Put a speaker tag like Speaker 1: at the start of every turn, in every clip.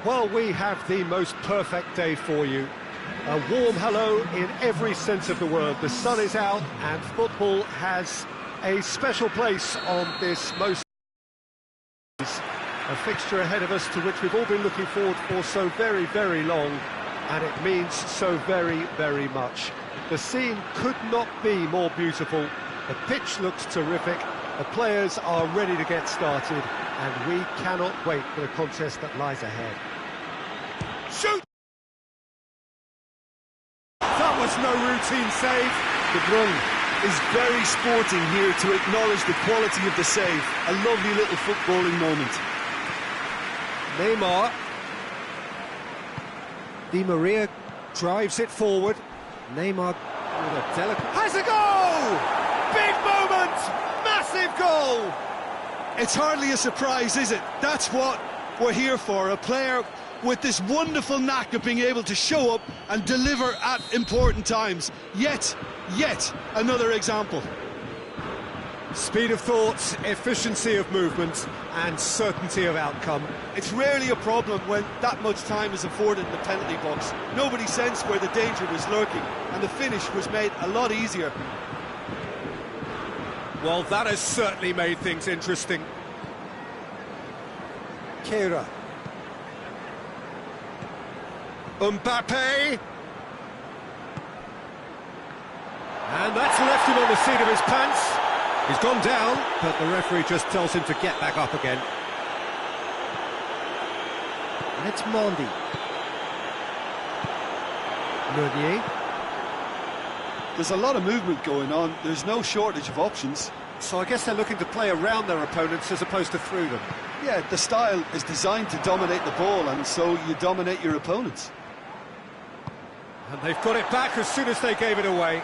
Speaker 1: Well, we have the most perfect day for you. A warm hello in every sense of the word. The sun is out and football has a special place on this most... a fixture ahead of us to which we've all been looking forward for so very, very long, and it means so very, very much. The scene could not be more beautiful. The pitch looks terrific. The players are ready to get started, and we cannot wait for the contest that lies ahead. Shoot! That was no routine save.
Speaker 2: De Bruyne is very sporting here to acknowledge the quality of the save. A lovely little footballing moment.
Speaker 1: Neymar. Di Maria drives it forward. Neymar with a delicate... has a goal! Big moment! Massive goal!
Speaker 2: It's hardly a surprise, is it? That's what we're here for. A player with this wonderful knack of being able to show up and deliver at important times. Yet another example.
Speaker 1: Speed of thought, efficiency of movement, and certainty of outcome.
Speaker 2: It's rarely a problem when that much time is afforded in the penalty box. Nobody sensed where the danger was lurking, and the finish was made a lot easier.
Speaker 1: Well, that has certainly made things interesting. Kehrer. Mbappe. And that's left him on the seat of his pants. He's gone down, but the referee just tells him to get back up again. And it's Mendy. Meunier.
Speaker 2: There's a lot of movement going on. There's no shortage of options.
Speaker 1: So I guess they're looking to play around their opponents as opposed to through them.
Speaker 2: Yeah, the style is designed to dominate the ball, and so you dominate your opponents.
Speaker 1: And they've got it back as soon as they gave it away.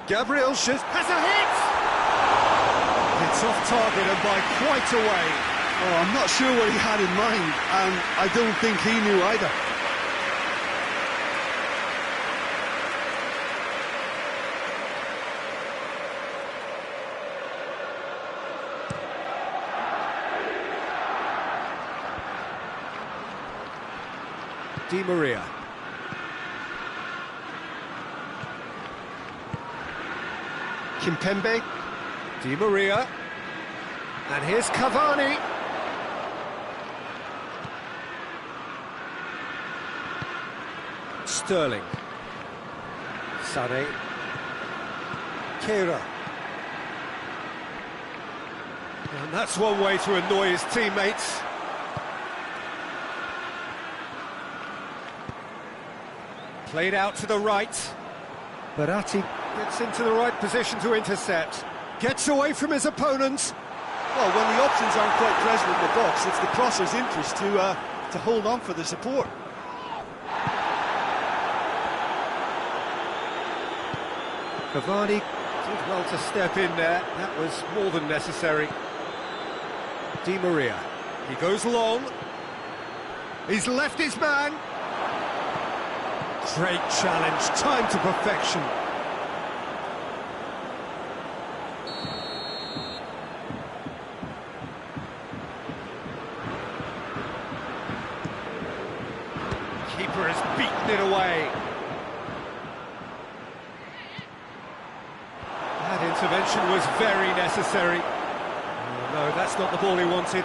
Speaker 1: Gabriel has a hit! It's off target and by quite a way.
Speaker 2: Oh, I'm not sure what he had in mind, and I don't think he knew either.
Speaker 1: Di Maria. Kimpembe. Di Maria. And here's Cavani. Sterling. Sane. Kehrer. And that's one way to annoy his teammates. Played out to the right. Baratti gets into the right position to intercept. Gets away from his opponents.
Speaker 2: Well, when the options aren't quite present in the box, it's the crosser's interest to hold on for the support.
Speaker 1: Cavani did well to step in there. That was more than necessary. Di Maria. He goes long. He's left his man. Great challenge, time to perfection. Keeper has beaten it away. That intervention was very necessary. Oh, no, that's not the ball he wanted.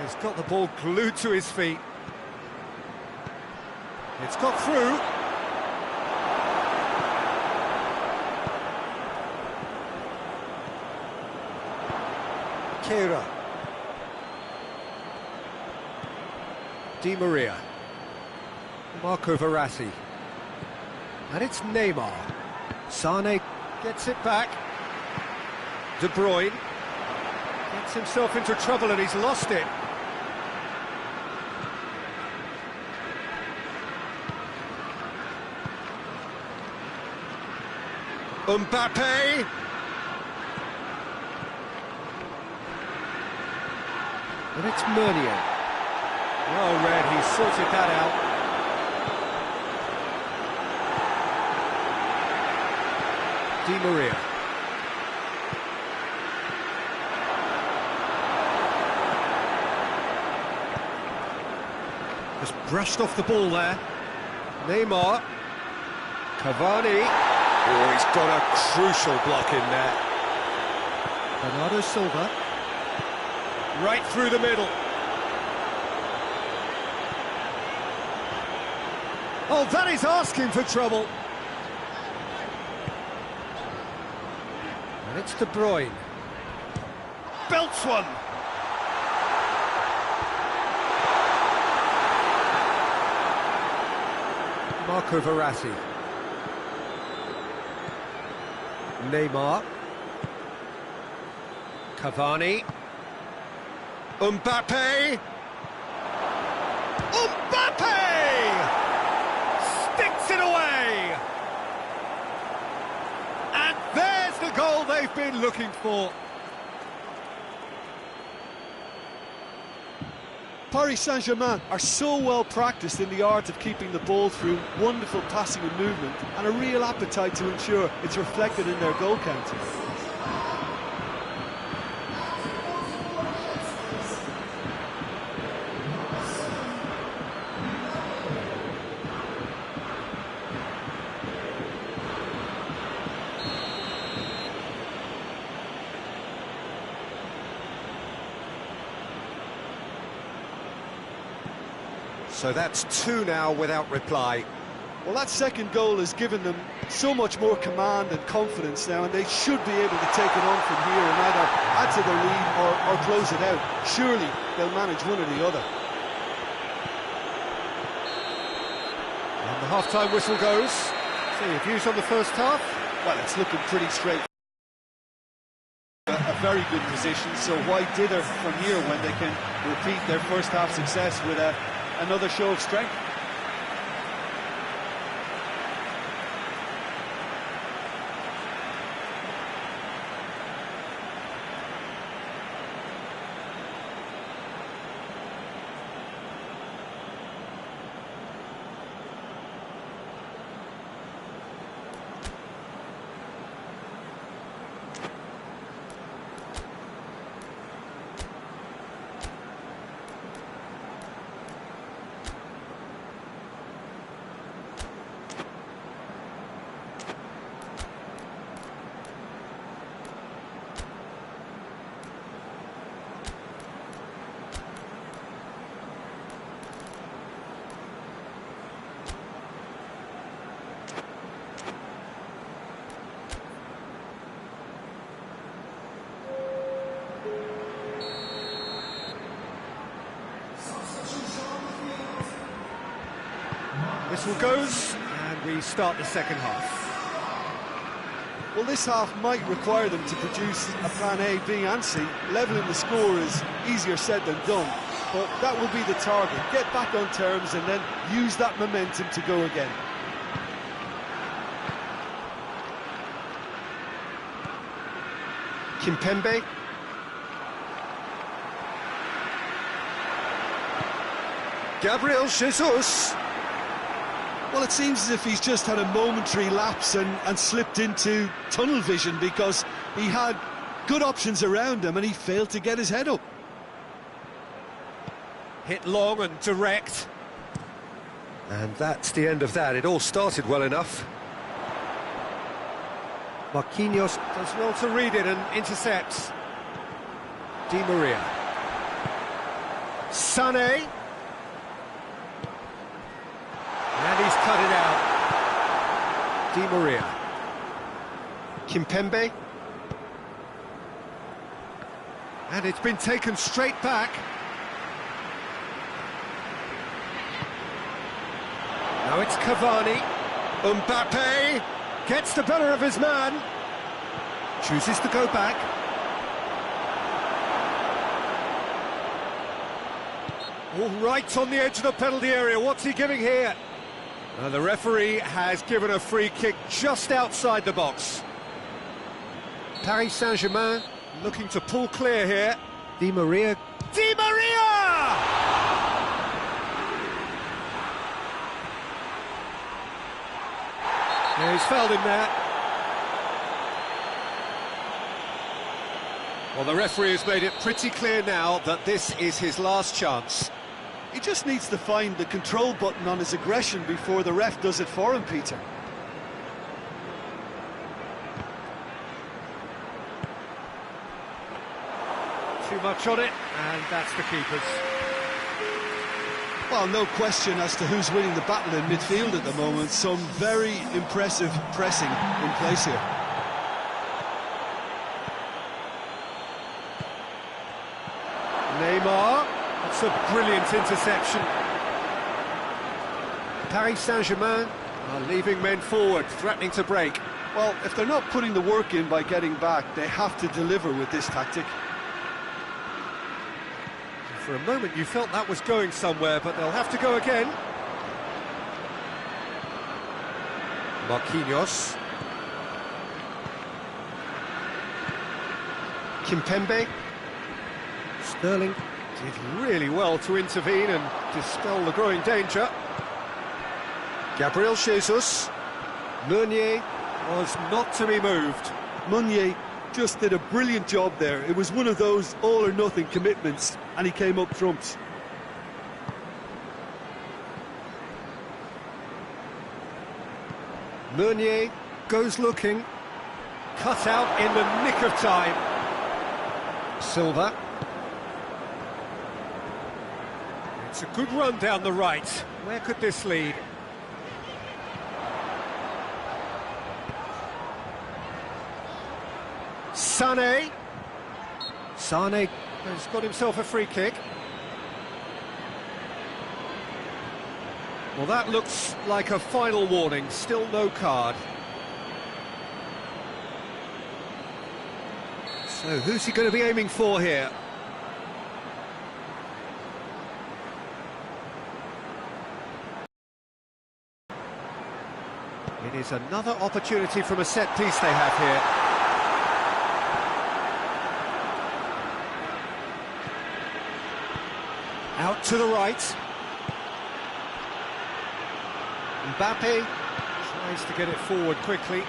Speaker 1: He's got the ball glued to his feet. It's got through. Kehrer. Di Maria. Marco Verratti. And it's Neymar. Sane gets it back. De Bruyne gets himself into trouble and he's lost it. Mbappe. And it's Meunier. Well read, he sorted that out. Di Maria. Brushed off the ball there. Neymar. Cavani. Oh, he's got a crucial block in there. Bernardo Silva. Right through the middle. Oh, that is asking for trouble. And it's De Bruyne. Belts one. Marco Verratti. Neymar. Cavani. Mbappe. Mbappe! Sticks it away! And there's the goal they've been looking for.
Speaker 2: Paris Saint-Germain are so well practiced in the art of keeping the ball through wonderful passing and movement, and a real appetite to ensure it's reflected in their goal count.
Speaker 1: So that's two now without reply.
Speaker 2: Well, that second goal has given them so much more command and confidence now, and they should be able to take it on from here and either add to their lead or close it out. Surely they'll manage one or the other.
Speaker 1: And the half-time whistle goes. So your views on the first half?
Speaker 2: Well, it's looking pretty straight. A very good position, so why dither from here when they can repeat their first half success with another show of strength?
Speaker 1: Whistle goes, and we start the second half.
Speaker 2: Well, this half might require them to produce a plan A, B and C. Levelling the score is easier said than done, but that will be the target. Get back on terms and then use that momentum to go again.
Speaker 1: Kimpembe. Gabriel Jesus.
Speaker 2: Well, it seems as if he's just had a momentary lapse and slipped into tunnel vision, because he had good options around him and he failed to get his head up.
Speaker 1: Hit long and direct. And that's the end of that. It all started well enough. Marquinhos does well to read it and intercepts. Di Maria. Sané. And he's cut it out. Di Maria. Kimpembe. And it's been taken straight back. Now it's Cavani. Mbappe gets the better of his man. Chooses to go back. All right on the edge of the penalty area. What's he giving here? The referee has given a free kick just outside the box. Paris Saint-Germain looking to pull clear here. Di Maria. Di Maria! Yeah, he's fouled him there. Well, the referee has made it pretty clear now that this is his last chance.
Speaker 2: He just needs to find the control button on his aggression before the ref does it for him, Peter.
Speaker 1: Too much on it, and that's the keeper's.
Speaker 2: Well, no question as to who's winning the battle in midfield at the moment. Some very impressive pressing in place here.
Speaker 1: Neymar, that's a brilliant interception. Paris Saint-Germain are leaving men forward, threatening to break.
Speaker 2: Well, if they're not putting the work in by getting back, they have to deliver with this tactic.
Speaker 1: For a moment you felt that was going somewhere, but they'll have to go again. Marquinhos. Kimpembe. Sterling did really well to intervene and dispel the growing danger. Gabriel Jesus. Meunier was not to be moved.
Speaker 2: Meunier just did a brilliant job there. It was one of those all-or-nothing commitments, and he came up trumps.
Speaker 1: Meunier goes looking. Cut out in the nick of time. Silva. It's a good run down the right. Where could this lead? Sané. Sané has got himself a free kick. Well, that looks like a final warning. Still no card. So who's he going to be aiming for here? It is another opportunity from a set piece they have here. Out to the right. Mbappe tries to get it forward quickly.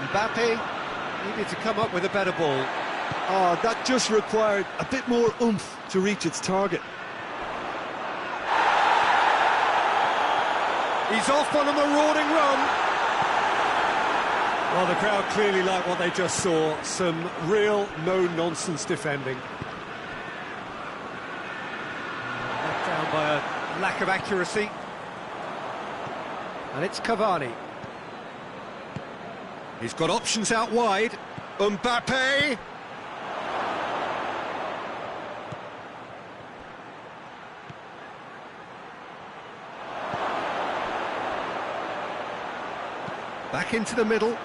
Speaker 1: Mbappe needed to come up with a better ball.
Speaker 2: Oh, that just required a bit more oomph to reach its target.
Speaker 1: He's off on a marauding run. Well, the crowd clearly like what they just saw. Some real no-nonsense defending. Let down by a lack of accuracy. And it's Cavani. He's got options out wide. Mbappe! Back into the middle.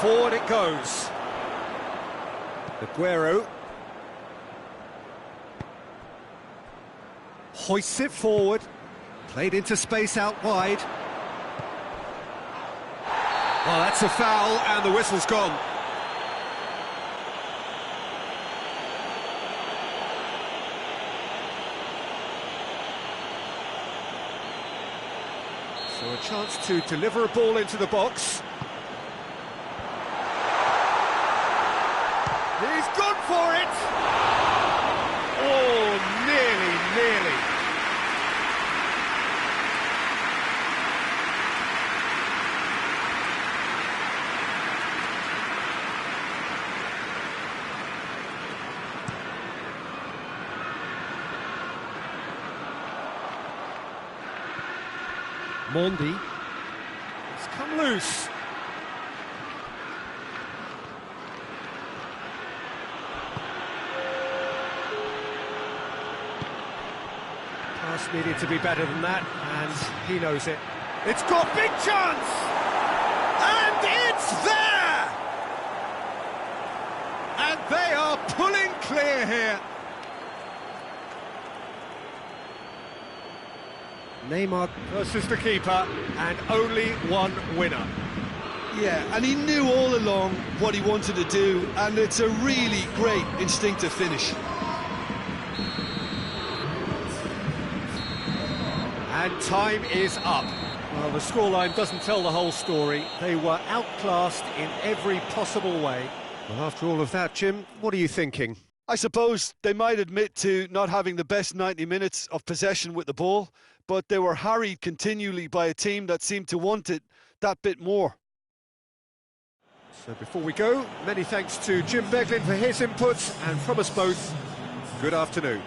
Speaker 1: Forward it goes. Aguero. Hoists it forward. Played into space out wide. Oh, that's a foul, and the whistle's gone. So a chance to deliver a ball into the box. He's gone for it! Oh, nearly. Mondi has come loose. Pass needed to be better than that, and he knows it. It's got big chance! And it's there! And they are pulling clear here. Neymar versus the keeper, and only one winner.
Speaker 2: Yeah, and he knew all along what he wanted to do, and it's a really great instinctive finish.
Speaker 1: And time is up. Well, the scoreline doesn't tell the whole story. They were outclassed in every possible way. Well, after all of that, Jim, what are you thinking?
Speaker 2: I suppose they might admit to not having the best 90 minutes of possession with the ball, but they were harried continually by a team that seemed to want it that bit more.
Speaker 1: So before we go, many thanks to Jim Beglin for his inputs, and from us both, good afternoon.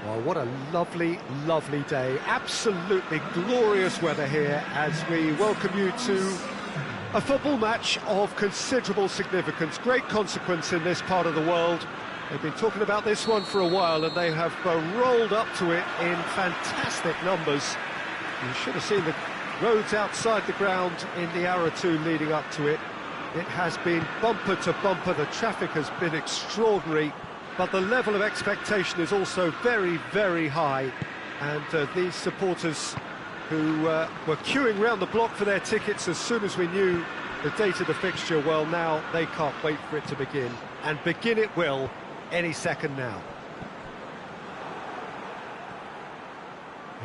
Speaker 1: Well, what a lovely, lovely day. Absolutely glorious weather here as we welcome you to a football match of considerable significance, great consequence in this part of the world. They've been talking about this one for a while, and they have rolled up to it in fantastic numbers. You should have seen the roads outside the ground in the hour or two leading up to it. It has been bumper to bumper. The traffic has been extraordinary, but the level of expectation is also very, very high. And these supporters who were queuing round the block for their tickets as soon as we knew the date of the fixture, well, now they can't wait for it to begin. And begin it will any second now.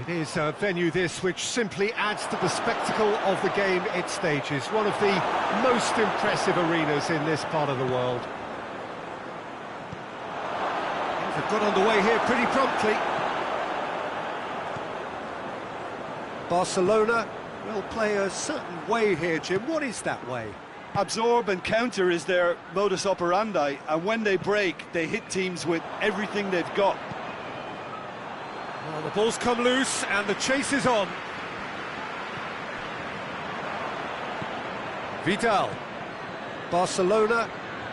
Speaker 1: It is a venue, this, which simply adds to the spectacle of the game it stages. One of the most impressive arenas in this part of the world. They've got underway here pretty promptly. Barcelona will play a certain way here, Jim. What is that way?
Speaker 2: Absorb and counter is their modus operandi, and when they break, they hit teams with everything they've got.
Speaker 1: Well, the ball's come loose and the chase is on. Vidal. Barcelona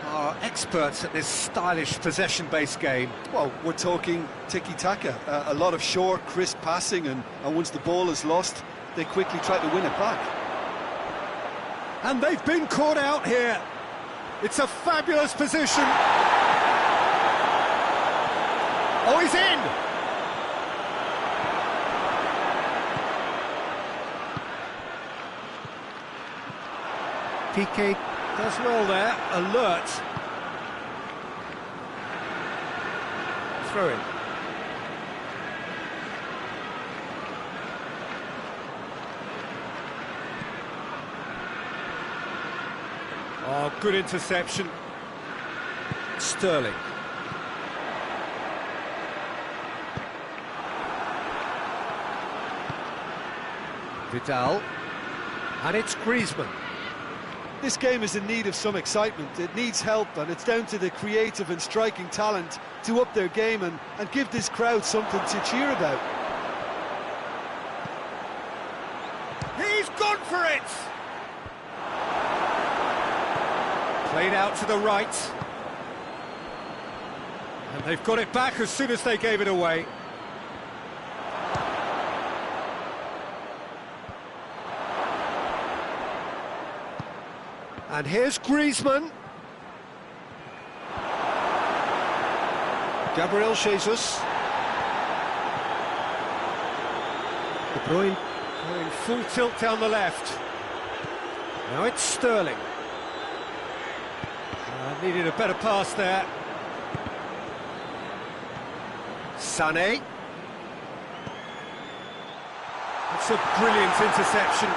Speaker 1: are experts at this stylish possession-based game.
Speaker 2: Well, we're talking tiki-taka, a lot of short, crisp passing, and once the ball is lost, they quickly try to win it back.
Speaker 1: And they've been caught out here. It's a fabulous position. Oh, he's in! Piqué does well there, alert. Throw in. Oh, good interception. Sterling. Vidal. And it's Griezmann.
Speaker 2: This game is in need of some excitement. It needs help, and it's down to the creative and striking talent to up their game and give this crowd something to cheer about.
Speaker 1: it! Played out to the right. And they've got it back as soon as they gave it away. And here's Griezmann. Gabriel Jesus. De Bruyne going full tilt down the left. Now it's Sterling. Needed a better pass there. Sané. It's a brilliant interception.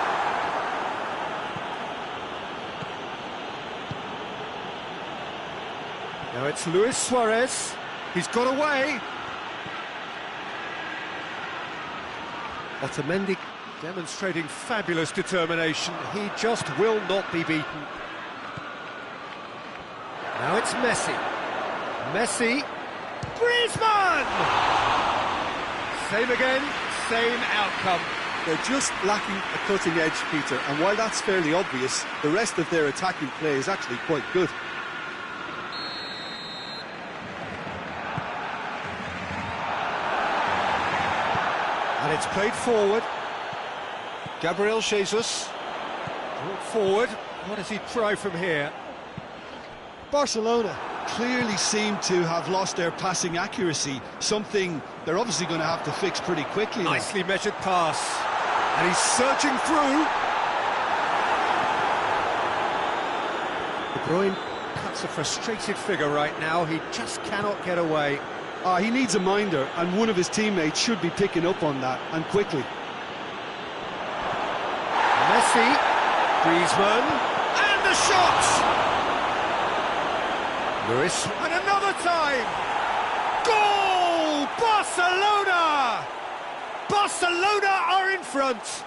Speaker 1: Now it's Luis Suarez. He's got away. Otamendi demonstrating fabulous determination. He just will not be beaten. Now it's Messi. Messi. Griezmann! Same again, same outcome.
Speaker 2: They're just lacking a cutting edge, Peter, and while that's fairly obvious, the rest of their attacking play is actually quite good.
Speaker 1: And it's played forward. Gabriel Jesus. Brought forward. What does he try from here?
Speaker 2: Barcelona clearly seem to have lost their passing accuracy, something they're obviously going to have to fix pretty quickly.
Speaker 1: Nicely measured pass. And he's surging through. De Bruyne cuts a frustrated figure right now. He just cannot get away.
Speaker 2: He needs a minder, and one of his teammates should be picking up on that, and quickly.
Speaker 1: Messi, Griezmann, and the shot! Lewis, and another time! Goal! Barcelona! Barcelona are in front!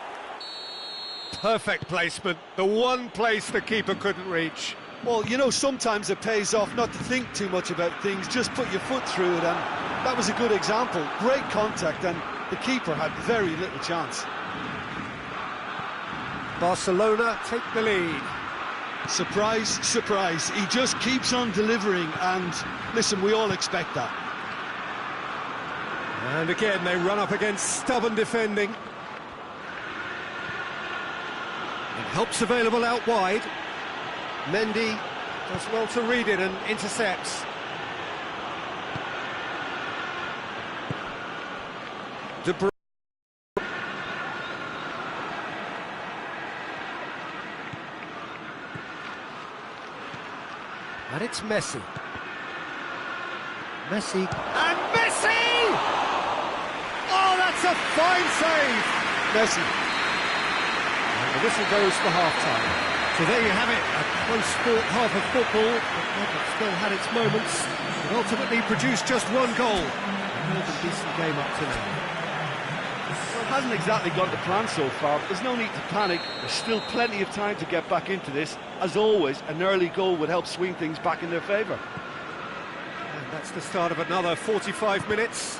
Speaker 1: Perfect placement, the one place the keeper couldn't reach.
Speaker 2: Well, you know, sometimes it pays off not to think too much about things, just put your foot through it, and that was a good example. Great contact, and the keeper had very little chance.
Speaker 1: Barcelona take the lead.
Speaker 2: Surprise, surprise, he just keeps on delivering, and listen, we all expect that.
Speaker 1: And again, they run up against stubborn defending. And help's available out wide. Mendy does well to read it and intercepts. De Bruyne. And it's Messi. Messi. And Messi! Oh, that's a fine save!
Speaker 2: Messi.
Speaker 1: And the whistle goes for half-time. So there you have it, a close-fought half of football, but still had its moments, and ultimately produced just one goal. Another decent game up to now.
Speaker 2: Well, it hasn't exactly gone to plan so far, but there's no need to panic. There's still plenty of time to get back into this. As always, an early goal would help swing things back in their favour.
Speaker 1: And that's the start of another 45 minutes.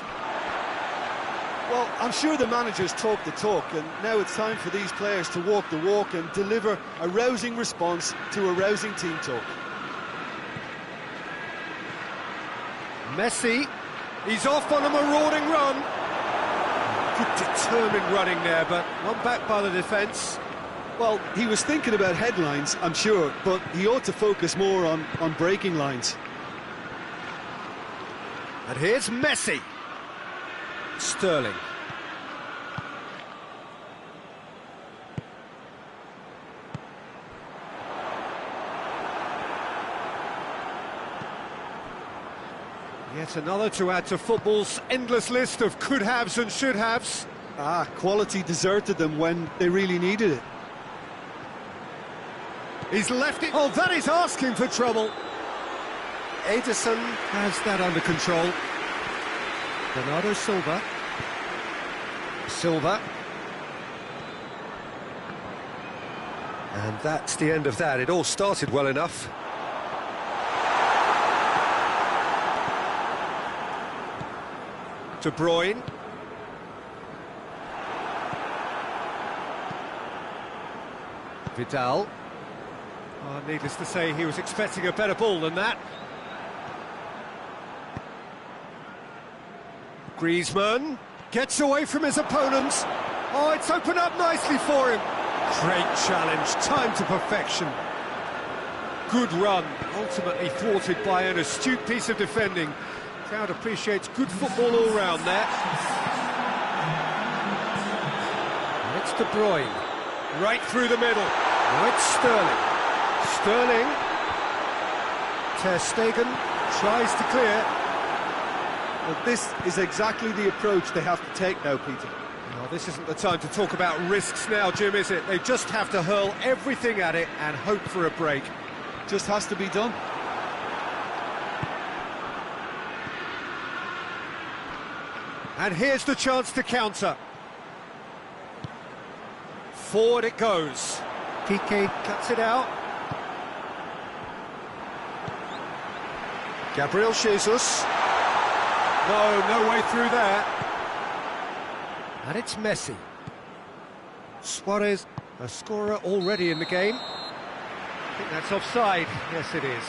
Speaker 2: Well, I'm sure the managers talk the talk, and now it's time for these players to walk the walk and deliver a rousing response to a rousing team talk.
Speaker 1: Messi, he's off on a marauding run. Good determined running there, but one back by the defence.
Speaker 2: Well, he was thinking about headlines, I'm sure, but he ought to focus more on breaking lines.
Speaker 1: And here's Messi. Sterling. Yet another to add to football's endless list of could-haves and should-haves.
Speaker 2: Quality deserted them when they really needed it.
Speaker 1: He's left it. Oh, that is asking for trouble. Ederson has that under control. Bernardo Silva. And that's the end of that. It all started well enough. De Bruyne. Vidal. Needless to say, he was expecting a better ball than that. Griezmann gets away from his opponents. Oh, it's opened up nicely for him. Great challenge, time to perfection. Good run, ultimately thwarted by an astute piece of defending. Crowd appreciates good football all round there. And it's De Bruyne, right through the middle. Now it's Sterling. Sterling. Ter Stegen tries to clear.
Speaker 2: Well, this is exactly the approach they have to take now, Peter.
Speaker 1: Well, this isn't the time to talk about risks now, Jim, is it? They just have to hurl everything at it and hope for a break.
Speaker 2: Just has to be done.
Speaker 1: And here's the chance to counter. Forward it goes. Piqué cuts it out. Gabriel Jesus. No way through there. And it's Messi. Suarez, a scorer already in the game. I think that's offside. Yes, it is.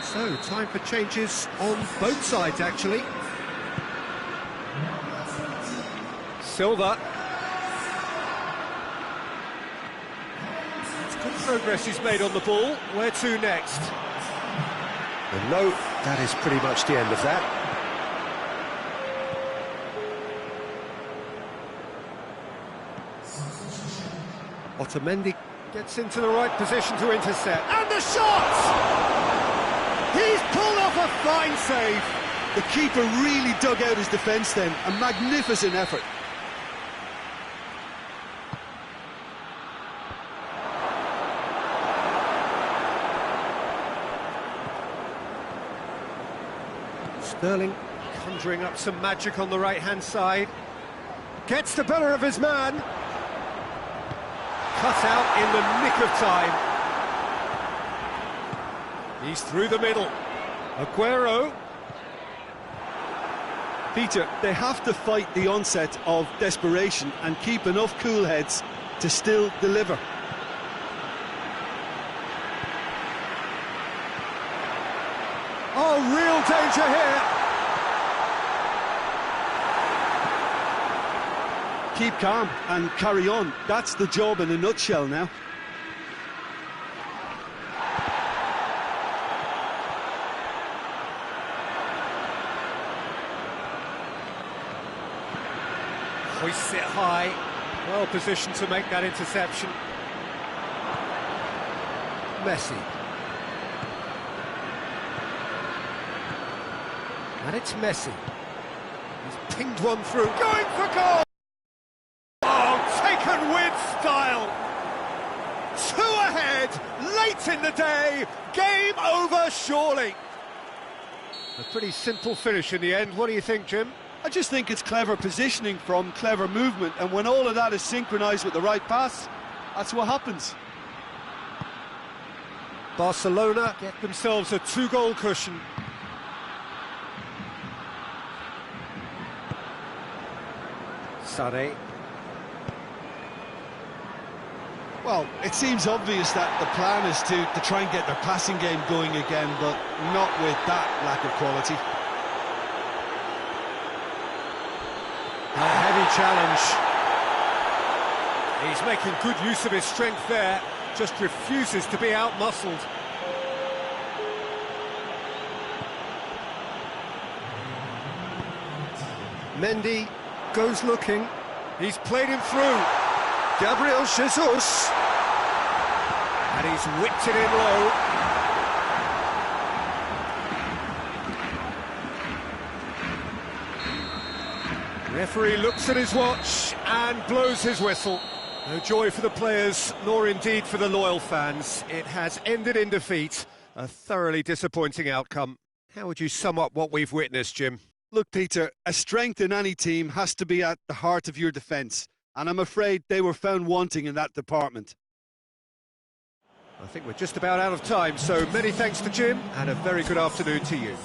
Speaker 1: So, time for changes on both sides, actually. Silva. It's good progress he's made on the ball. Where to next? And no, that is pretty much the end of that. Otamendi gets into the right position to intercept. And the shot! He's pulled off a fine save.
Speaker 2: The keeper really dug out his defence then. A magnificent effort.
Speaker 1: Sterling conjuring up some magic on the right-hand side. Gets the better of his man. Cut out in the nick of time. He's through the middle. Aguero.
Speaker 2: Peter, they have to fight the onset of desperation and keep enough cool heads to still deliver.
Speaker 1: Oh, real danger here.
Speaker 2: Keep calm and carry on. That's the job in a nutshell now.
Speaker 1: Hoists it high, well positioned to make that interception. Messi. And it's Messi. He's pinged one through, going for goal! Oh, taken with style! 2 ahead, late in the day, game over surely. A pretty simple finish in the end, what do you think, Jim?
Speaker 2: I just think it's clever positioning from clever movement, and when all of that is synchronised with the right pass, that's what happens.
Speaker 1: Barcelona get themselves a 2-goal cushion. Sané.
Speaker 2: Well, it seems obvious that the plan is to try and get their passing game going again, but not with that lack of quality.
Speaker 1: A heavy challenge. He's making good use of his strength there, just refuses to be out-muscled. Mendy goes looking. He's played him through. Gabriel Jesus. And he's whipped it in low. Referee looks at his watch and blows his whistle. No joy for the players, nor indeed for the loyal fans. It has ended in defeat. A thoroughly disappointing outcome. How would you sum up what we've witnessed, Jim?
Speaker 2: Look, Peter, a strength in any team has to be at the heart of your defence, and I'm afraid they were found wanting in that department.
Speaker 1: I think we're just about out of time, so many thanks to Jim, and a very good afternoon to you.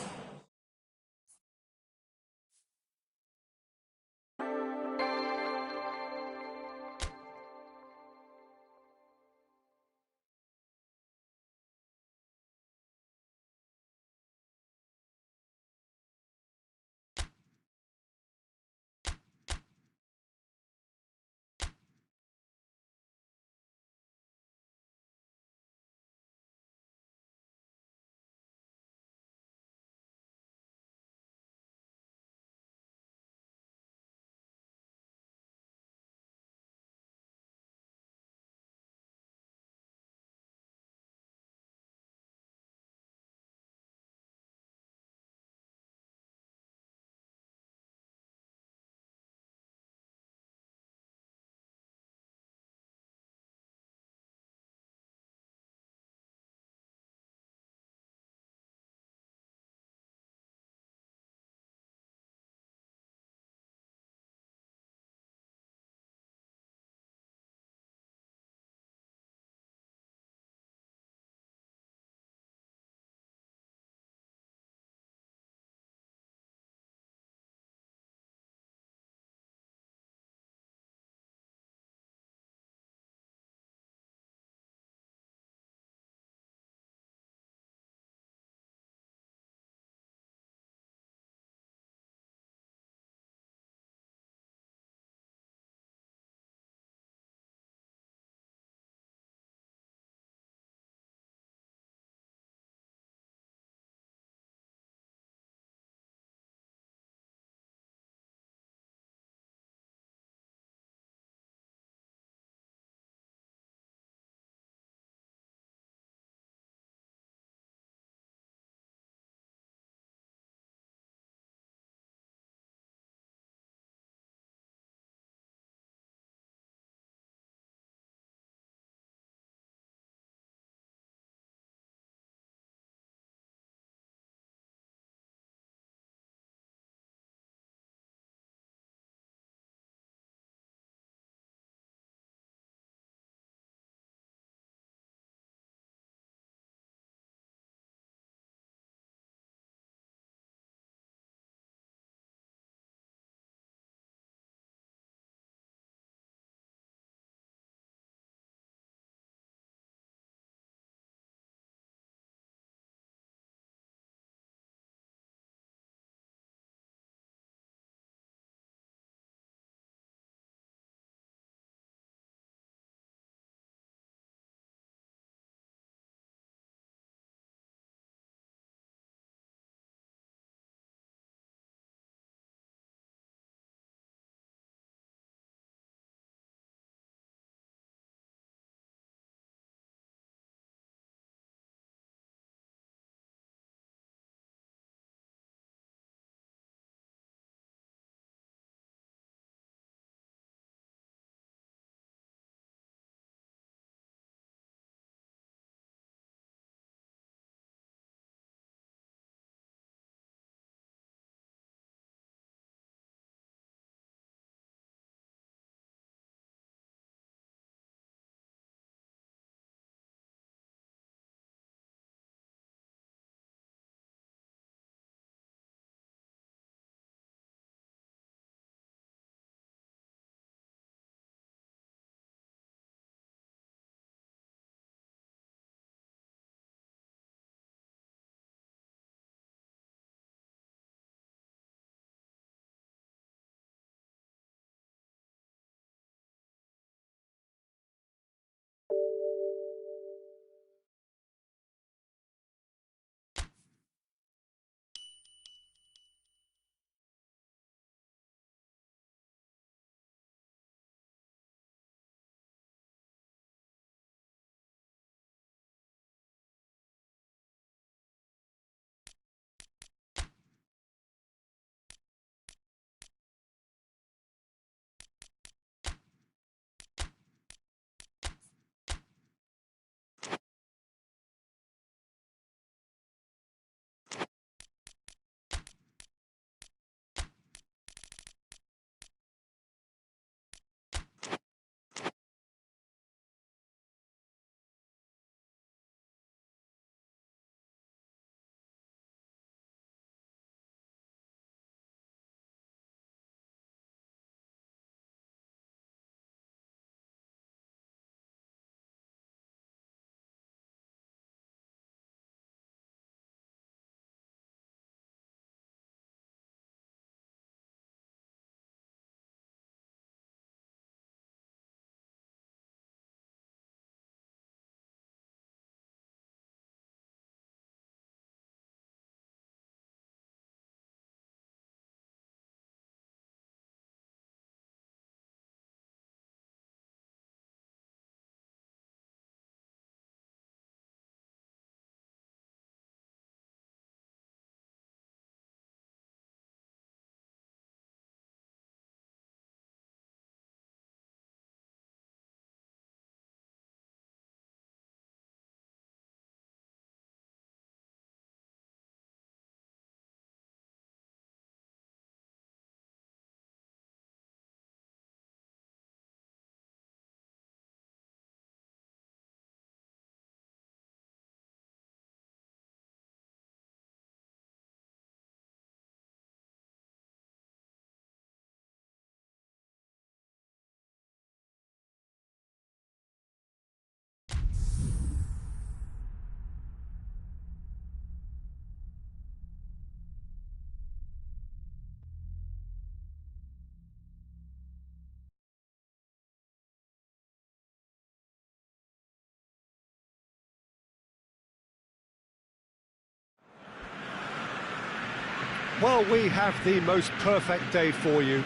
Speaker 1: Well, we have the most perfect day for you.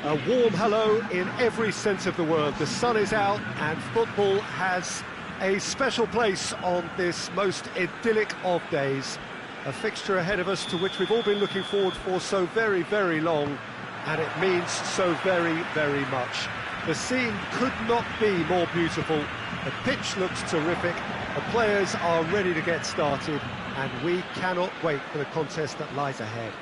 Speaker 1: A warm hello in every sense of the word. The sun is out and football has a special place on this most idyllic of days. A fixture ahead of us to which we've all been looking forward for so very, very long, and it means so very, very much. The scene could not be more beautiful. The pitch looks terrific. The players are ready to get started, and we cannot wait for the contest that lies ahead.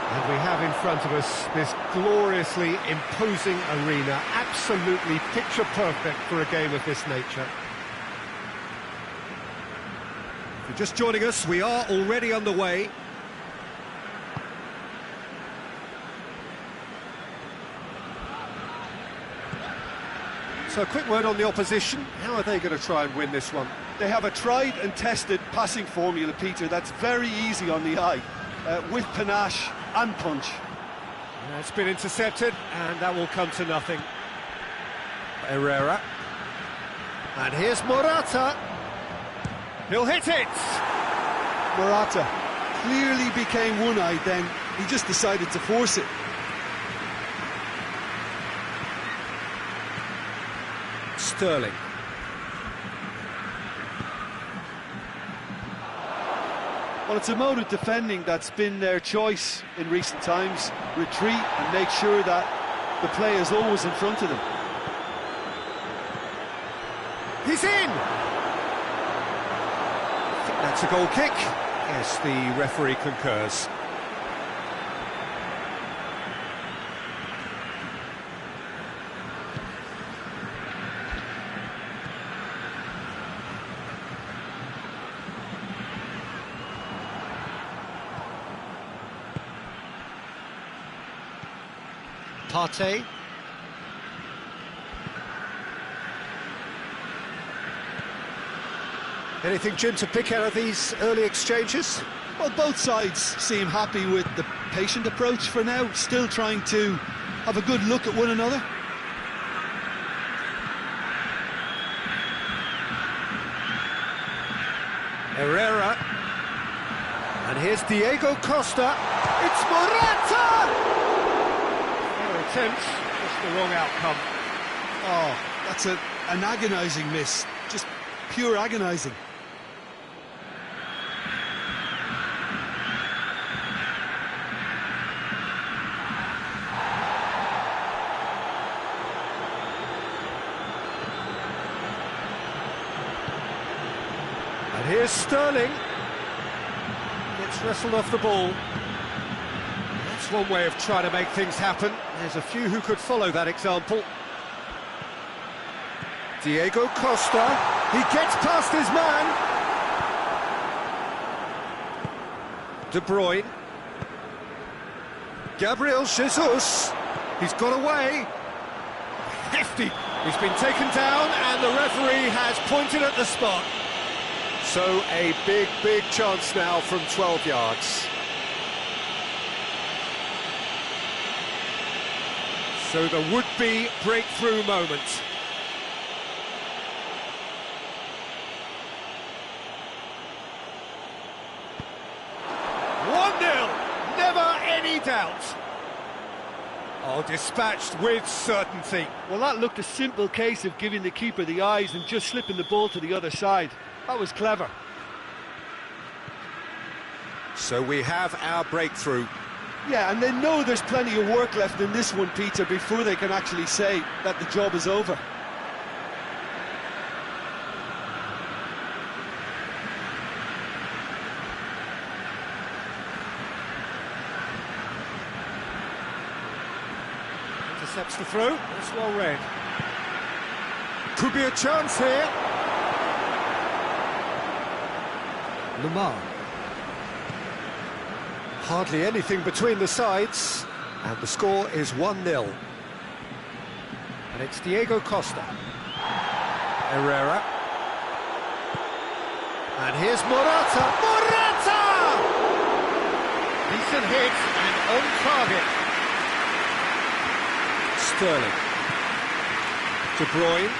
Speaker 1: And we have in front of us this gloriously imposing arena, absolutely picture perfect for a game of this nature. If you're just joining us, we are already underway. So a quick word on the opposition. How are they going to try and win this one?
Speaker 2: They have a tried and tested passing formula, Peter, that's very easy on the eye, with panache and punch.
Speaker 1: It's been intercepted, and that will come to nothing. Herrera. And here's Morata. He'll hit it!
Speaker 2: Morata clearly became one-eyed then. He just decided to force it.
Speaker 1: Sterling.
Speaker 2: Well, it's a mode of defending that's been their choice in recent times. Retreat and make sure that the play is always in front of them.
Speaker 1: He's in! I think that's a goal kick. Yes, the referee concurs. Partey. Anything, Jim, to pick out of these early exchanges?
Speaker 2: Well, both sides seem happy with the patient approach for now, still trying to have a good look at one another.
Speaker 1: Herrera. And here's Diego Costa. It's Morata! Attempt, just the wrong outcome.
Speaker 2: Oh, that's an agonising miss, just pure agonising.
Speaker 1: And here's Sterling. Gets wrestled off the ball. That's one way of trying to make things happen. There's a few who could follow that example. Diego Costa, he gets past his man. De Bruyne. Gabriel Jesus, he's got away. Hefty, he's been taken down and the referee has pointed at the spot. So a big, big chance now from 12 yards. So the would-be breakthrough moment. Never any doubt. Oh, dispatched with certainty.
Speaker 2: Well, that looked a simple case of giving the keeper the eyes and just slipping the ball to the other side. That was clever.
Speaker 1: So we have our breakthrough.
Speaker 2: Yeah, and they know there's plenty of work left in this one, Peter, before they can actually say that the job is over.
Speaker 1: Intercepts the throw. That's well read. Could be a chance here. Lamar. Hardly anything between the sides, and the score is 1-0. And it's Diego Costa. Herrera. And here's Morata. Morata! Decent hit and on target. Sterling. De Bruyne.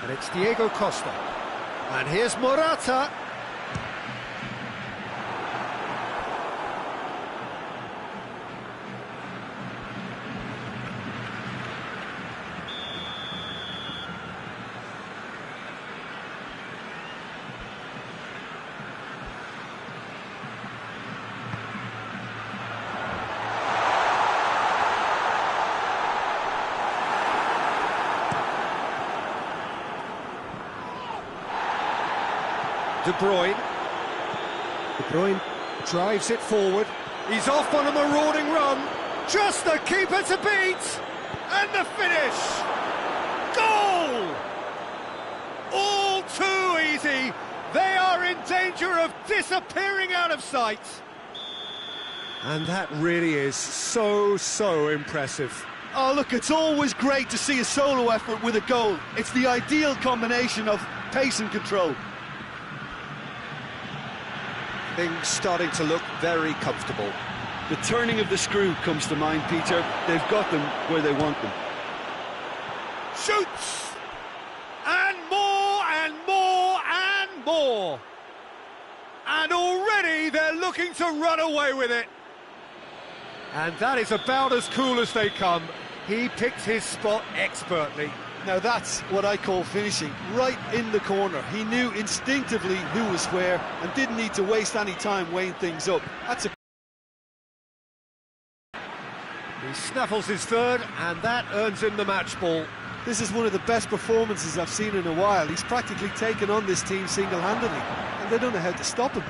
Speaker 1: And it's Diego Costa. And here's Morata. De Bruyne. De Bruyne drives it forward. He's off on a marauding run. Just the keeper to beat. And the finish. Goal! All too easy. They are in danger of disappearing out of sight. And that really is so impressive.
Speaker 2: Oh, look, it's always great to see a solo effort with a goal. It's the ideal combination of pace and control.
Speaker 1: Things starting to look very comfortable.
Speaker 2: The turning of the screw comes to mind, Peter. They've got them where they want them.
Speaker 1: Shoots! And more and more and more! And already they're looking to run away with it. And that is about as cool as they come. He picked his spot expertly.
Speaker 2: Now that's what I call finishing, right in the corner. He knew instinctively who was where and didn't need to waste any time weighing things up. That's a...
Speaker 1: He snaffles his third, and that earns him the match ball.
Speaker 2: This is one of the best performances I've seen in a while. He's practically taken on this team single-handedly, and they don't know how to stop him.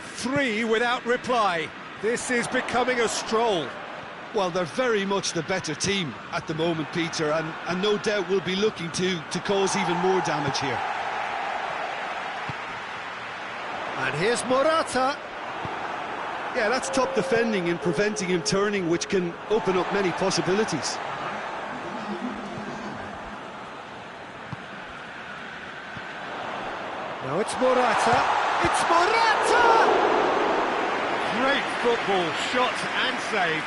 Speaker 1: 3 without reply. This is becoming a stroll.
Speaker 2: Well, they're very much the better team at the moment, Peter, and no doubt will be looking to cause even more damage here.
Speaker 1: And here's Morata.
Speaker 2: Yeah, that's top defending and preventing him turning, which can open up many possibilities.
Speaker 1: Now it's Morata. It's Morata! Great football, shot and save.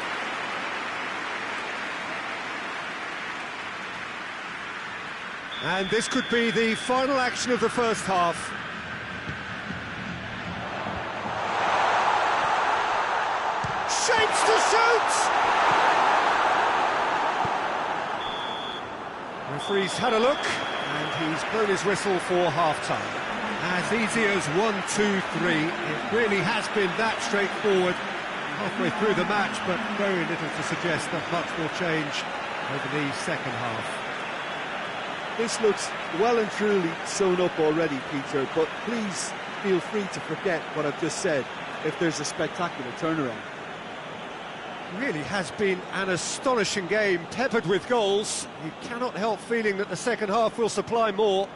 Speaker 1: And this could be the final action of the first half. Shapes to shoot! Referee's had a look, and he's blown his whistle for half-time. As easy as 1-2-3, it really has been that straightforward halfway through the match, but very little to suggest that much will change over the second half.
Speaker 2: This looks well and truly sewn up already, Peter, but please feel free to forget what I've just said if there's a spectacular turnaround.
Speaker 1: Really has been an astonishing game, peppered with goals. You cannot help feeling that the second half will supply more.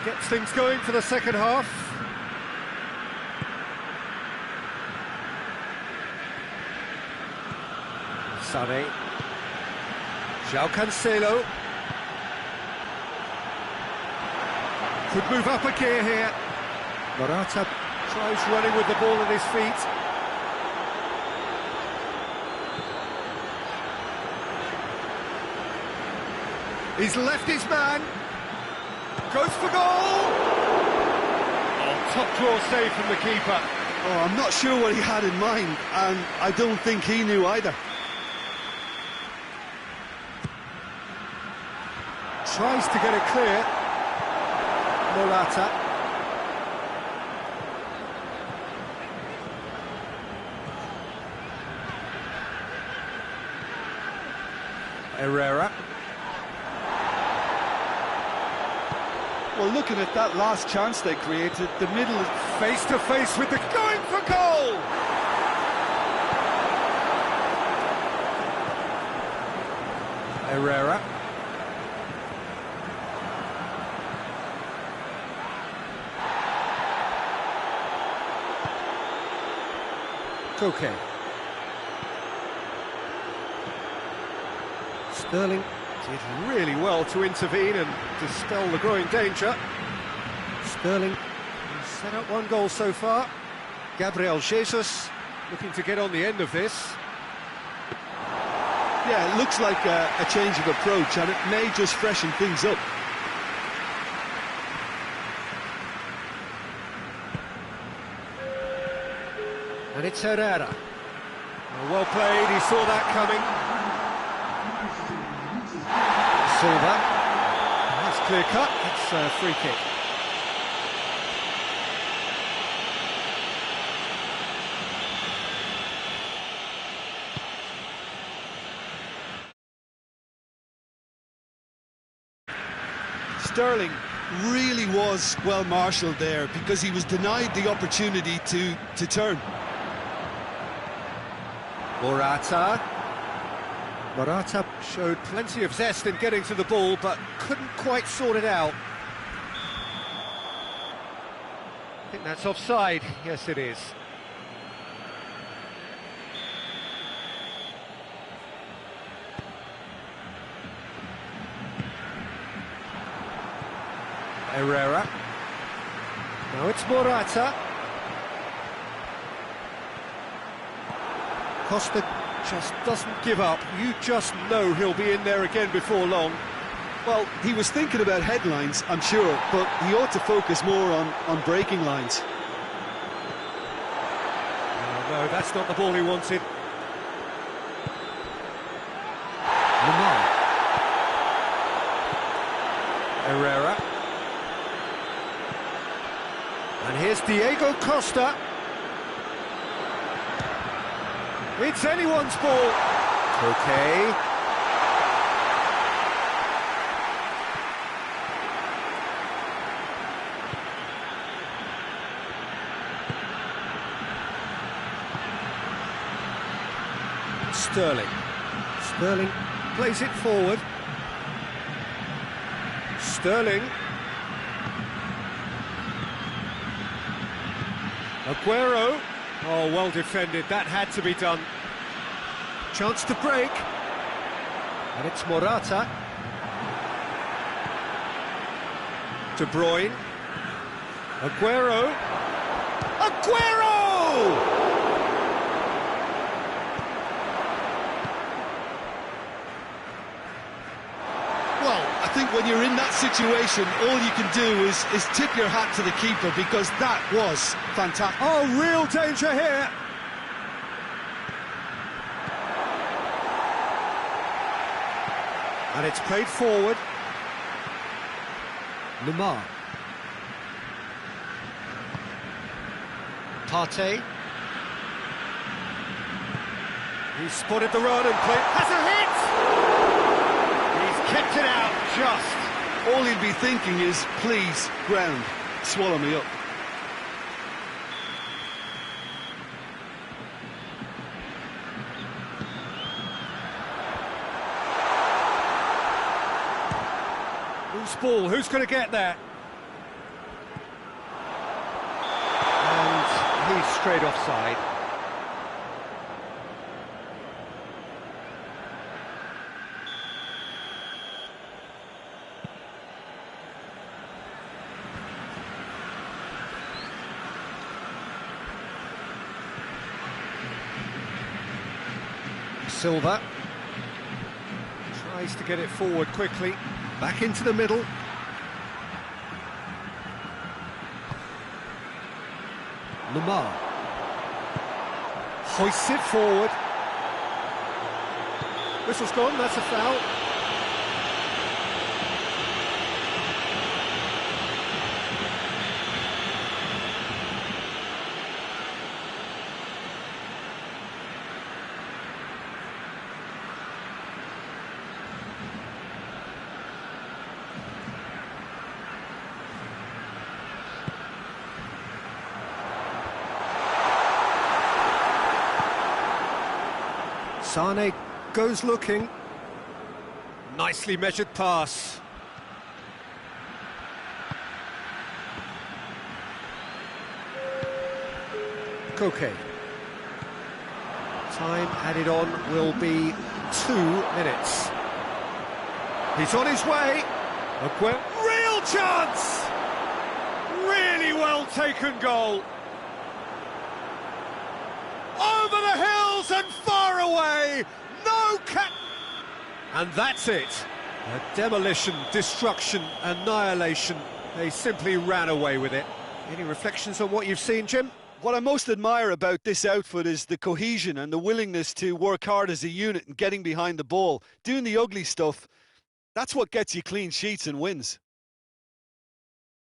Speaker 1: Gets things going for the second half. Sané. João Cancelo. Could move up a gear here. Morata tries running with the ball at his feet. He's left his man. Goes for goal! Oh, top draw save from the keeper.
Speaker 2: Oh, I'm not sure what he had in mind, and I don't think he knew either.
Speaker 1: Tries to get it clear. Morata. Herrera.
Speaker 2: Well, looking at that last chance they created, the middle is
Speaker 1: Face to face with the going for goal. Herrera. Koke. Sterling did really well to intervene and dispel the growing danger. Sterling has set up one goal so far. Gabriel Jesus looking to get on the end of this.
Speaker 2: yeah, it looks like a change of approach, and it may just freshen things up.
Speaker 1: And it's Herrera. Well played, he saw that coming. Silva. That's clear cut, it's a free kick.
Speaker 2: Sterling really was well marshalled there because he was denied the opportunity to turn.
Speaker 1: Morata showed plenty of zest in getting to the ball, but couldn't quite sort it out. I think that's offside. Yes, it is. Herrera. Now it's Morata. Costa just doesn't give up. You just know he'll be in there again before long.
Speaker 2: Well, he was thinking about headlines, I'm sure, but he ought to focus more on breaking lines.
Speaker 1: Oh, no, that's not the ball he wanted. Lamar. Herrera. And here's Diego Costa. It's anyone's ball. Okay. Sterling plays it forward. Sterling. Aguero. Oh, well defended, that had to be done. Chance to break. And it's Morata. De Bruyne. Aguero. Aguero!
Speaker 2: Well, I think when you're in that situation, all you can do is tip your hat to the keeper, because that was fantastic.
Speaker 1: Oh, real danger here. And it's played forward. Lamar. Partey. He's spotted the run and played. Has a hit! He's kept it out just.
Speaker 2: All he'd be thinking is, please, ground, swallow me up.
Speaker 1: Loose ball, who's going to get that? And he's straight offside. Silva tries to get it forward quickly, back into the middle. Lamar hoists it forward. Whistle's gone, that's a foul. Sane goes looking. Nicely measured pass. Koke. Time added on will be 2 minutes. He's on his way. Real chance! Really well taken goal. Over the hills and far away. No cap. And that's it. A demolition, destruction, annihilation. They simply ran away with it. Any reflections on what you've seen, Jim?
Speaker 2: What I most admire about this outfit is the cohesion and the willingness to work hard as a unit and getting behind the ball. Doing the ugly stuff, that's what gets you clean sheets and wins.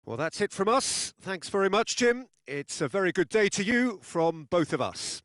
Speaker 1: Well, that's it from us. Thanks very much, Jim. It's a very good day to you from both of us.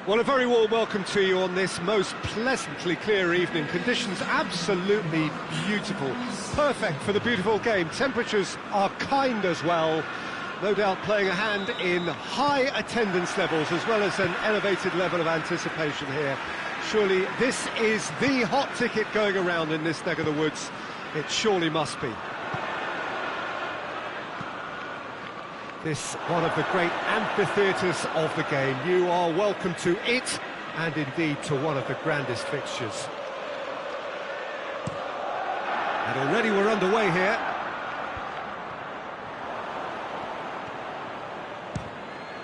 Speaker 1: Well, a very warm welcome to you on this most pleasantly clear evening. Conditions absolutely beautiful. Perfect for the beautiful game. Temperatures are kind as well. No doubt playing a hand in high attendance levels as well as an elevated level of anticipation here. Surely this is the hot ticket going around in this neck of the woods. It surely must be. This one of the great amphitheatres of the game. You are welcome to it, and indeed to one of the grandest fixtures. And already we're underway here.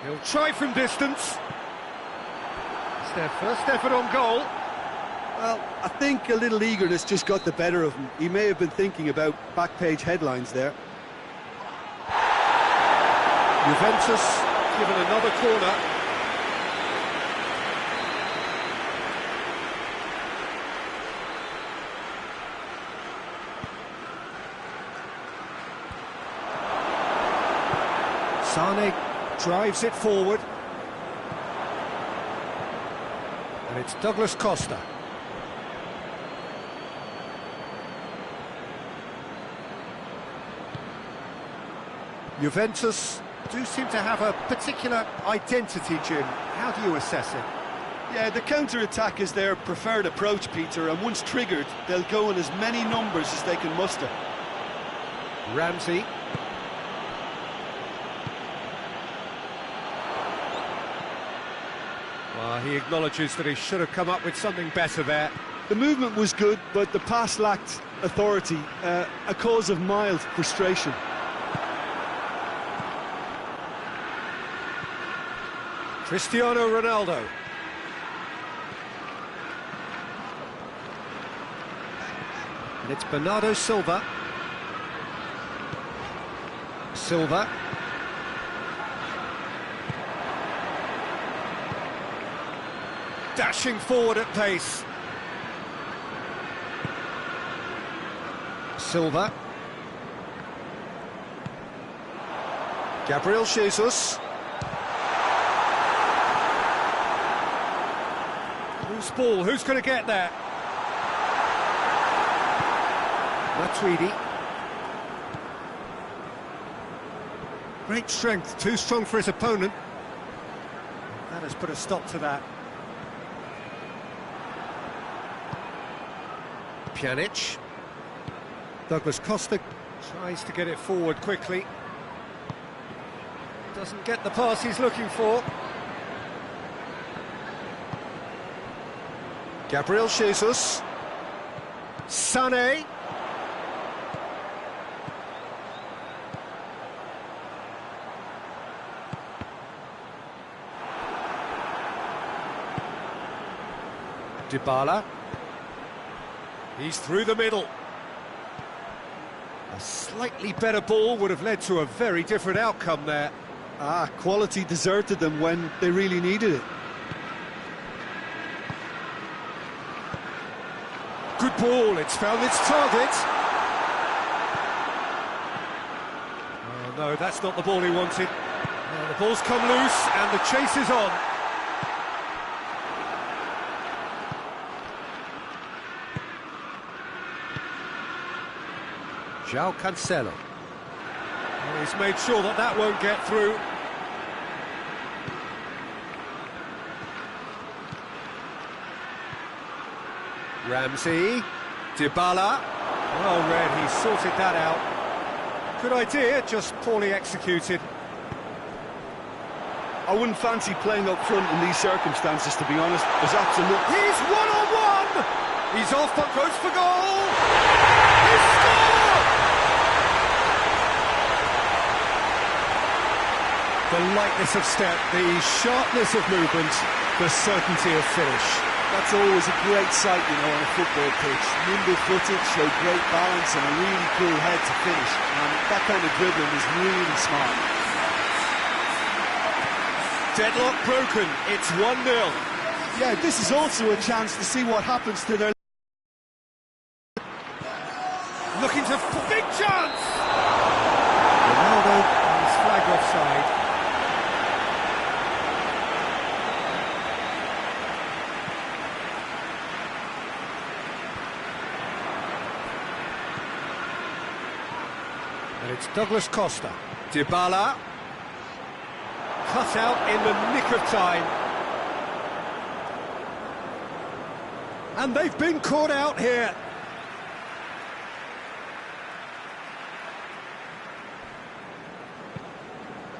Speaker 1: He'll try from distance. It's their first effort on goal.
Speaker 2: Well, I think a little eagerness just got the better of him. He may have been thinking about back-page headlines there.
Speaker 1: Juventus given another corner. Sane drives it forward. And it's Douglas Costa. Juventus do seem to have a particular identity, Jim. How do you assess it?
Speaker 2: Yeah, the counter-attack is their preferred approach, Peter, and once triggered, they'll go in as many numbers as they can muster.
Speaker 1: Ramsey. Well, he acknowledges that he should have come up with something better there.
Speaker 2: The movement was good, but the pass lacked authority, a cause of mild frustration.
Speaker 1: Cristiano Ronaldo. And it's Bernardo Silva. Silva. Dashing forward at pace. Silva. Gabriel Jesus. Loose ball, who's going to get there? Matuidi. Great strength, too strong for his opponent. That has put a stop to that. Pjanic. Douglas Costa tries to get it forward quickly. Doesn't get the pass he's looking for. Gabriel Jesus. Sané. Dybala. He's through the middle. A slightly better ball would have led to a very different outcome there.
Speaker 2: Quality deserted them when they really needed it.
Speaker 1: Good ball, it's found its target. Oh no, that's not the ball he wanted. The ball's come loose and the chase is on. João Cancelo. Oh, he's made sure that that won't get through. Ramsey, Dybala. Well read, he sorted that out. Good idea, just poorly executed.
Speaker 2: I wouldn't fancy playing up front in these circumstances, to be honest. There's absolute...
Speaker 1: He's one-on-one! He's off but goes for goal! He's scored! The lightness of step, the sharpness of movement, the certainty of finish.
Speaker 2: That's always a great sight, you know, on a football pitch. Nimble-footed, showed great balance and a really cool head to finish. And that kind of dribbling is really smart.
Speaker 1: Deadlock broken, it's 1-0.
Speaker 2: Yeah, this is also a chance to see what happens to their...
Speaker 1: Looking to... big chance! Ronaldo is flagged offside. And it's Douglas Costa. Dybala. Cut out in the nick of time. And they've been caught out here.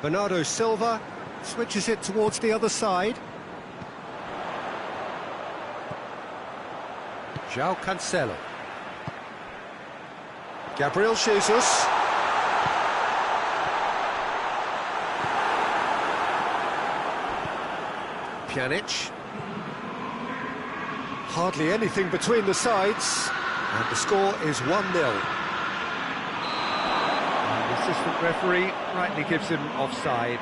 Speaker 1: Bernardo Silva switches it towards the other side. João Cancelo. Gabriel Jesus. Pjanic. Hardly anything between the sides, and the score is 1-0. And the assistant referee rightly gives him offside.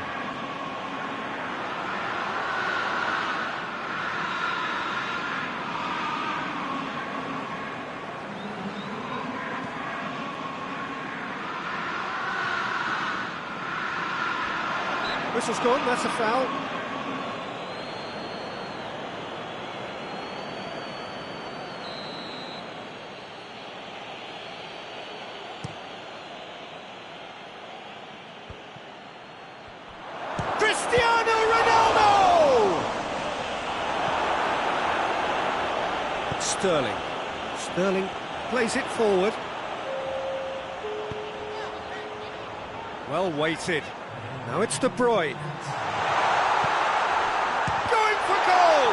Speaker 1: Whistle's gone, that's a foul. Cristiano Ronaldo! Sterling plays it forward. Well weighted. Now it's De Bruyne. Going for goal!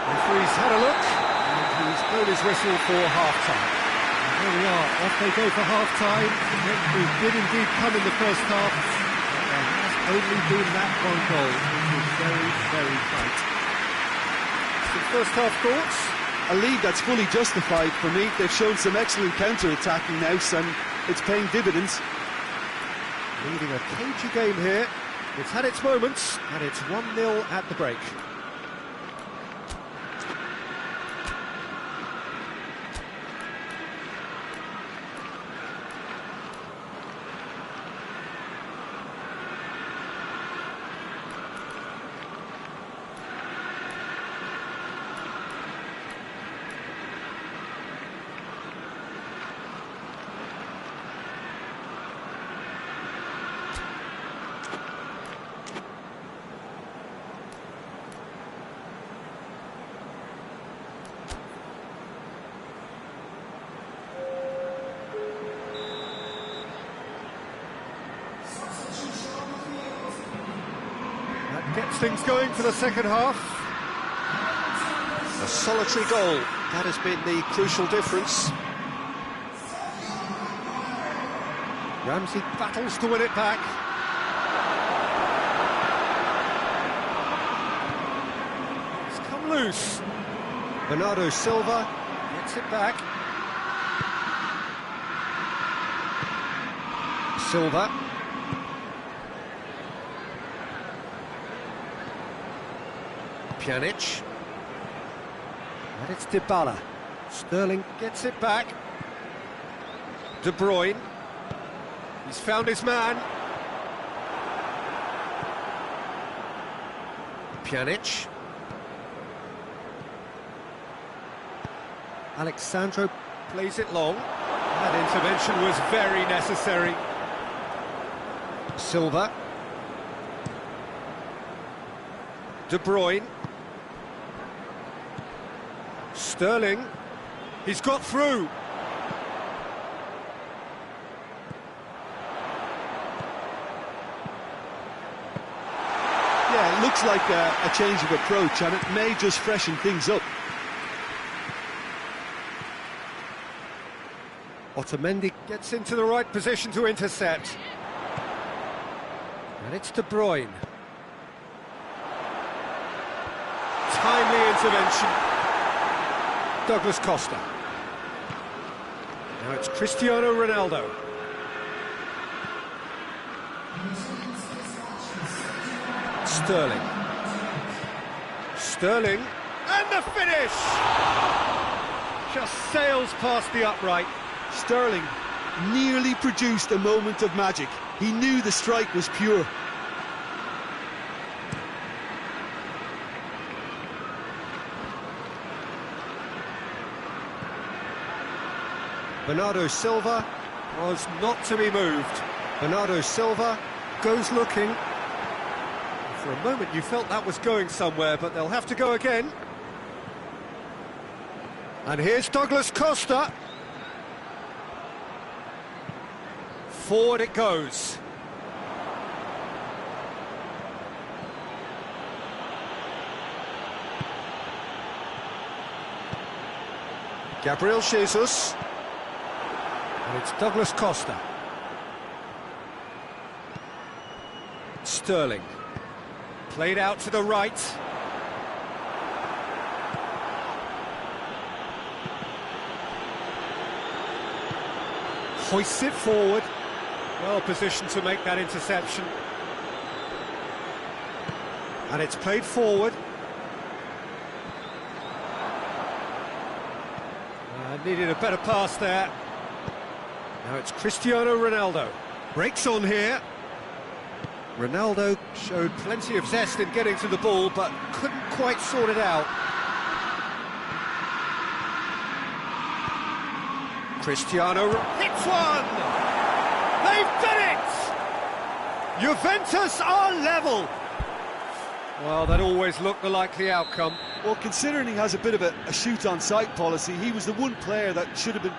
Speaker 1: Referee's had a look, and he's blown his whistle for half-time. Here we are, off they go for half-time. We did indeed come in the first half, but there has only been that one goal, which was very, very tight. Some first-half thoughts?
Speaker 2: A lead that's fully justified for me. They've shown some excellent counter-attacking now, and it's paying dividends.
Speaker 1: Leading a cagey game here. It's had its moments, and it's 1-0 at the break. Gets things going for the second half. A solitary goal, that has been the crucial difference. Ramsey battles to win it back. It's come loose. Bernardo Silva gets it back. Silva. Pjanic. And it's Dybala. Sterling gets it back. De Bruyne. He's found his man. Pjanic. Alexandro plays it long. That intervention was very necessary. Silva. De Bruyne. Sterling, he's got through.
Speaker 2: Yeah, it looks like a change of approach, and it may just freshen things up.
Speaker 1: Otamendi gets into the right position to intercept. And it's De Bruyne. Timely intervention. Douglas Costa. Now it's Cristiano Ronaldo. Sterling, and the finish! Just sails past the upright.
Speaker 2: Sterling nearly produced a moment of magic. He knew the strike was pure.
Speaker 1: Bernardo Silva was not to be moved. Bernardo Silva goes looking. For a moment you felt that was going somewhere, but they'll have to go again. And here's Douglas Costa. Forward it goes. Gabriel Jesus. And it's Douglas Costa. Sterling. Played out to the right. Hoists it forward. Well positioned to make that interception. And it's played forward. Needed a better pass there. Now it's Cristiano Ronaldo. Breaks on here. Ronaldo showed plenty of zest in getting to the ball, but couldn't quite sort it out. Cristiano hits one! They've done it! Juventus are level! Well, that always looked the likely outcome.
Speaker 2: Well, considering he has a bit of a shoot-on-sight policy, he was the one player that should have been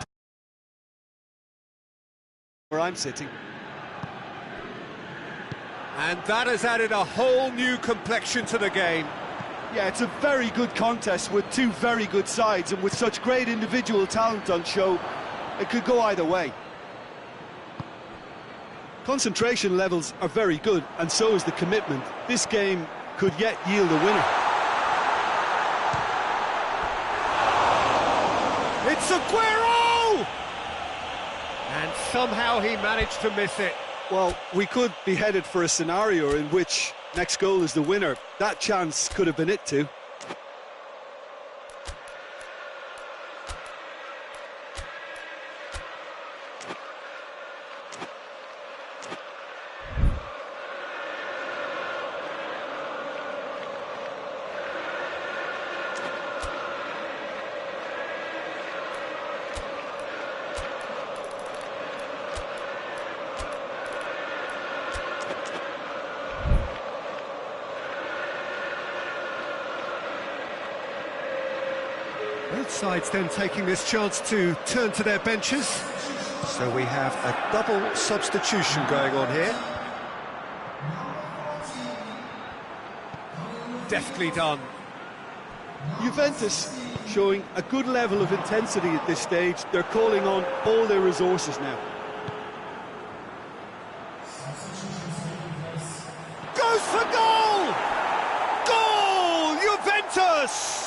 Speaker 2: where I'm sitting.
Speaker 1: And that has added a whole new complexion to the game.
Speaker 2: Yeah, it's a very good contest with two very good sides, and with such great individual talent on show, it could go either way. Concentration levels are very good, and so is the commitment. This game could yet yield a winner.
Speaker 1: It's Aguero! And somehow he managed to miss it.
Speaker 2: Well, we could be headed for a scenario in which next goal is the winner. That chance could have been it too.
Speaker 1: Both sides then taking this chance to turn to their benches. So we have a double substitution going on here. Deftly done.
Speaker 2: Juventus showing a good level of intensity at this stage. They're calling on all their resources now.
Speaker 1: Goes for goal! Goal! Juventus!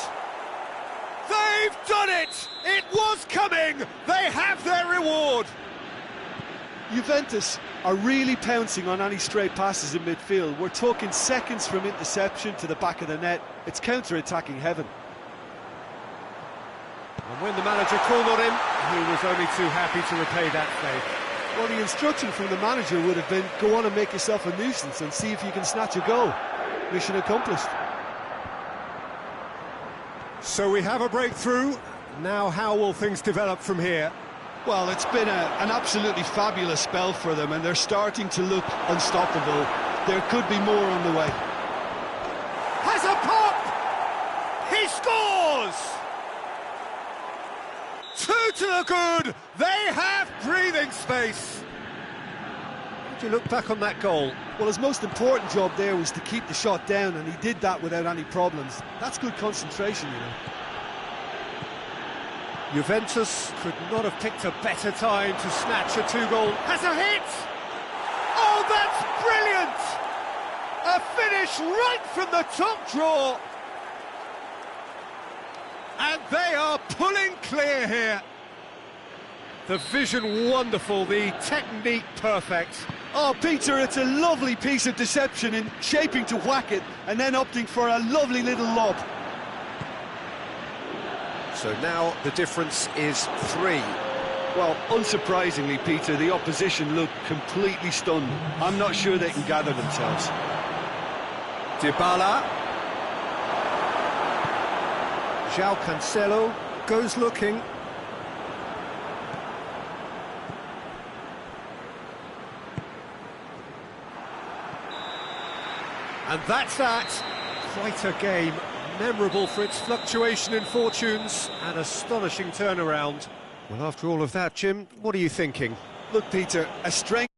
Speaker 1: They've done it! It was coming! They have their reward!
Speaker 2: Juventus are really pouncing on any stray passes in midfield. We're talking seconds from interception to the back of the net. It's counter-attacking heaven.
Speaker 1: And when the manager called on him, he was only too happy to repay that faith.
Speaker 2: Well, the instruction from the manager would have been, go on and make yourself a nuisance and see if you can snatch a goal. Mission accomplished.
Speaker 1: So we have a breakthrough. Now how will things develop from here?
Speaker 2: Well, it's been an absolutely fabulous spell for them, and they're starting to look unstoppable. There could be more on the way.
Speaker 1: Has a pop! He scores! 2 to the good! They have breathing space! How do you look back on that goal?
Speaker 2: Well, his most important job there was to keep the shot down, and he did that without any problems. That's good concentration, you know.
Speaker 1: Juventus could not have picked a better time to snatch a 2-goal. Has a hit! Oh, that's brilliant! A finish right from the top draw! And they are pulling clear here. The vision wonderful, the technique perfect.
Speaker 2: Oh, Peter, it's a lovely piece of deception in shaping to whack it and then opting for a lovely little lob.
Speaker 1: So now the difference is 3.
Speaker 2: Well, unsurprisingly, Peter, the opposition look completely stunned. I'm not sure they can gather themselves.
Speaker 1: Dybala. João Cancelo goes looking. And that's that. Quite a game, memorable for its fluctuation in fortunes and astonishing turnaround. Well, after all of that, Jim, what are you thinking?
Speaker 2: Look, Peter, a strength